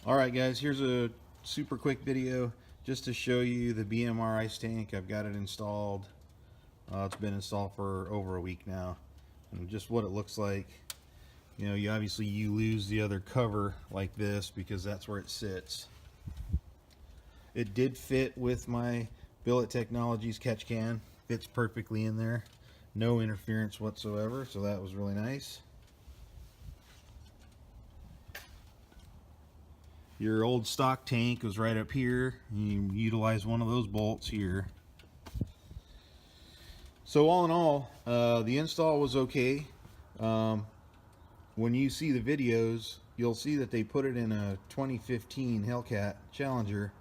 Alright guys, here's a super quick video just to show you the BMR ice tank. I've got it installed. It's been installed for over a week now. And just what it looks like. You know, you lose the other cover like this because that's where it sits. It did fit with my Billet Technologies catch can. Fits perfectly in there. No interference whatsoever, so that was really nice. Your old stock tank was right up here. You utilize one of those bolts here. So all in all, the install was okay. When you see the videos, you'll see that they put it in a 2015 Hellcat Challenger.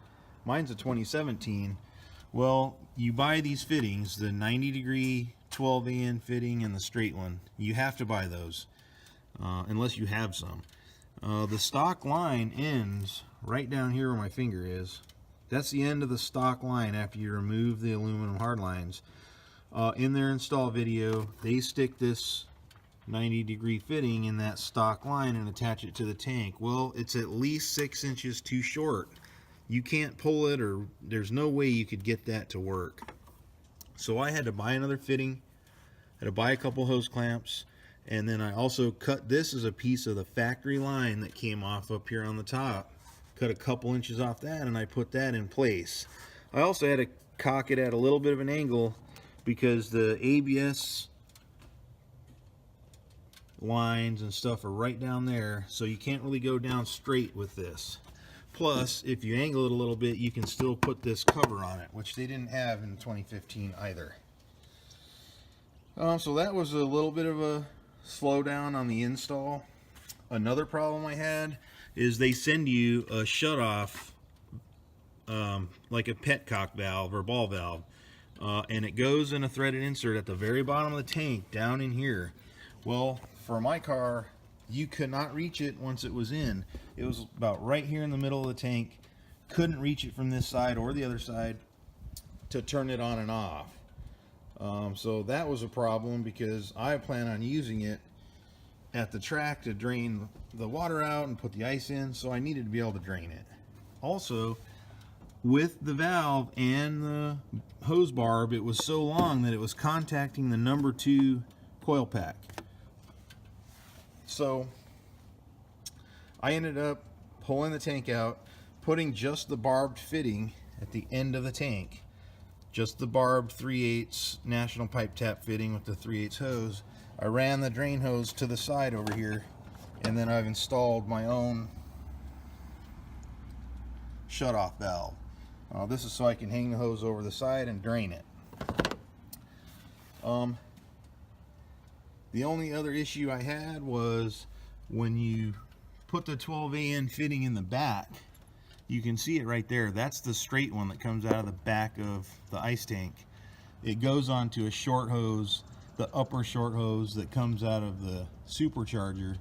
Mine's a 2017. Well, you buy these fittings, the 90-degree 12AN fitting and the straight one. You have to buy those, unless you have some. The stock line ends right down here where my finger is. That's the end of the stock line after you remove the aluminum hard lines. In their install video, they stick this 90-degree fitting in that stock line and attach it to the tank. Well, it's at least 6 inches too short. You can't pull it, or there's no way you could get that to work. So I had to buy another fitting, had to buy a couple hose clamps, and then I also cut this as a piece of the factory line that came off up here on the top. Cut a couple inches off that and I put that in place. I also had to cock it at a little bit of an angle because the ABS lines and stuff are right down there, so you can't really go down straight with this. Plus, if you angle it a little bit, you can still put this cover on it, which they didn't have in 2015 either. So that was a little bit of a slowdown on the install. Another problem I had is they send you a shutoff, like a petcock valve or ball valve, and it goes in a threaded insert at the very bottom of the tank down in here. Well, for my car, you could not reach it once it was in. It was about right here in the middle of the tank. Couldn't reach it from this side or the other side to turn it on and off. So that was a problem because I plan on using it at the track to drain the water out and put the ice in, so I needed to be able to drain it. Also, with the valve and the hose barb, it was so long that it was contacting the number 2 coil pack. So I ended up pulling the tank out, putting just the barbed fitting at the end of the tank. Just the barbed 3/8 National Pipe Tap fitting with the 3/8 hose. I ran the drain hose to the side over here, and then I've installed my own shutoff valve. This is so I can hang the hose over the side and drain it. The only other issue I had was when you put the 12AN fitting in the back, you can see it right there. That's the straight one that comes out of the back of the ice tank. It goes onto a short hose, the upper short hose that comes out of the supercharger.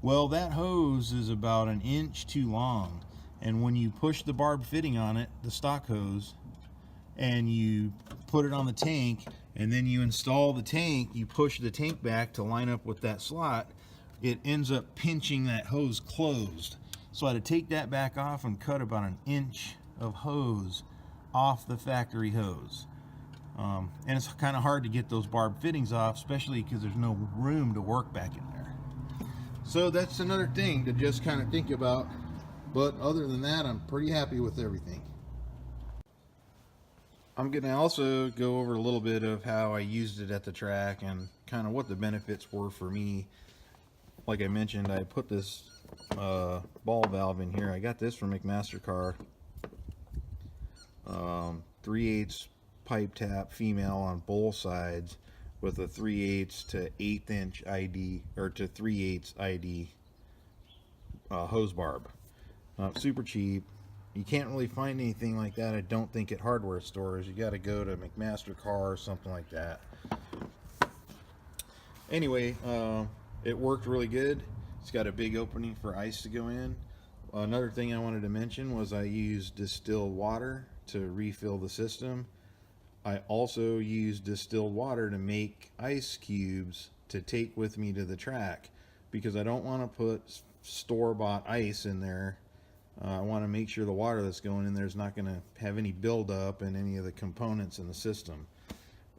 Well, that hose is about 1 inch too long, and when you push the barbed fitting on it, the stock hose, and you put it on the tank and then you install the tank, you push the tank back to line up with that slot, it ends up pinching that hose closed. So I had to take that back off and cut about 1 inch of hose off the factory hose. And it's kind of hard to get those barbed fittings off, especially because there's no room to work back in there. So that's another thing to just kind of think about. But other than that, I'm pretty happy with everything. I'm going to also go over a little bit of how I used it at the track and kind of what the benefits were for me. Like I mentioned, I put this ball valve in here. I got this from McMaster-Carr. 3/8 pipe tap female on both sides with a 3/8 to 1/8 inch ID, or to 3/8 ID hose barb. Super cheap. You can't really find anything like that, I don't think, at hardware stores. You got to go to McMaster-Carr or something like that. Anyway, it worked really good. It's got a big opening for ice to go in. Another thing I wanted to mention was I used distilled water to refill the system. I also used distilled water to make ice cubes to take with me to the track, because I don't want to put store-bought ice in there I want to make sure the water that's going in there is not going to have any buildup in any of the components in the system.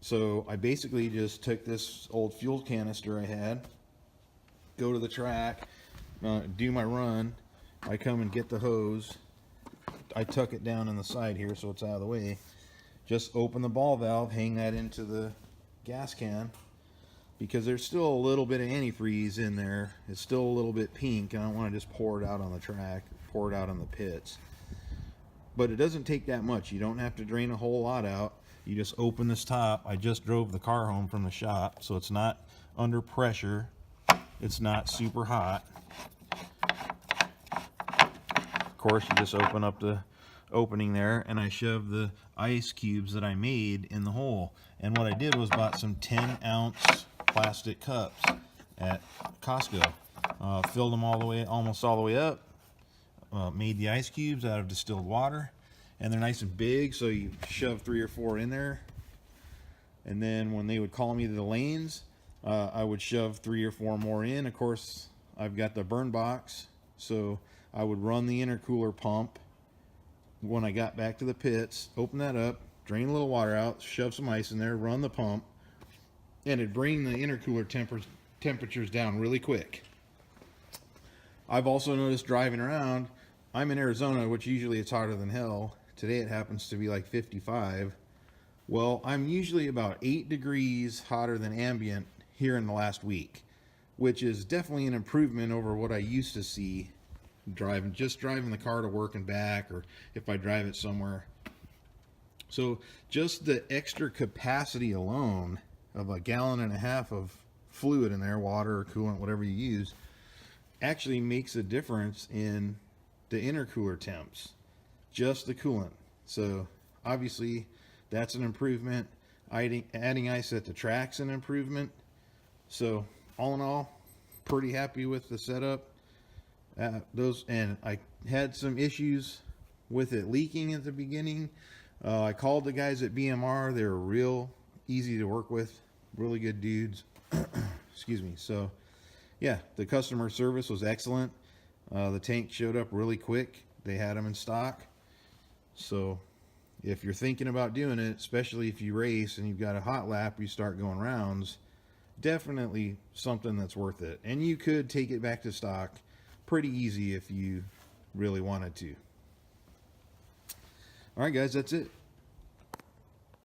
So I basically just took this old fuel canister I had, go to the track, do my run. I come and get the hose. I tuck it down in the side here so it's out of the way. Just open the ball valve, hang that into the gas can, because there's still a little bit of antifreeze in there. It's still a little bit pink, and I don't want to just pour it out on the track, pour it out on the pits. But it doesn't take that much. You don't have to drain a whole lot out. You just open this top. I just drove the car home from the shop, so it's not under pressure. It's not super hot. Of course, you just open up the opening there, and I shoved the ice cubes that I made in the hole. And what I did was bought some 10-ounce plastic cups at Costco. Filled them all the way, almost all the way up. Made the ice cubes out of distilled water, and they're nice and big, so you shove 3 or 4 in there. And then when they would call me to the lanes, I would shove 3 or 4 more in. Of course, I've got the burn box, so I would run the intercooler pump when I got back to the pits, open that up, drain a little water out, shove some ice in there, run the pump, and it'd bring the intercooler temperatures down really quick. I've also noticed driving around, I'm in Arizona, which usually it's hotter than hell. Today it happens to be like 55. Well, I'm usually about 8 degrees hotter than ambient here in the last week, which is definitely an improvement over what I used to see driving the car to work and back, or if I drive it somewhere. So just the extra capacity alone of 1.5 gallons of fluid in there, water or coolant, whatever you use, actually makes a difference in the intercooler temps, just the coolant. So obviously that's an improvement. Adding ice at the track's an improvement. So all in all, pretty happy with the setup. And I had some issues with it leaking at the beginning. I called the guys at BMR. They were real easy to work with, really good dudes. Excuse me. So yeah, the customer service was excellent. The tank showed up really quick. They had them in stock. So if you're thinking about doing it, especially if you race and you've got a hot lap, you start going rounds, definitely something that's worth it. And you could take it back to stock pretty easy if you really wanted to. All right, guys, that's it.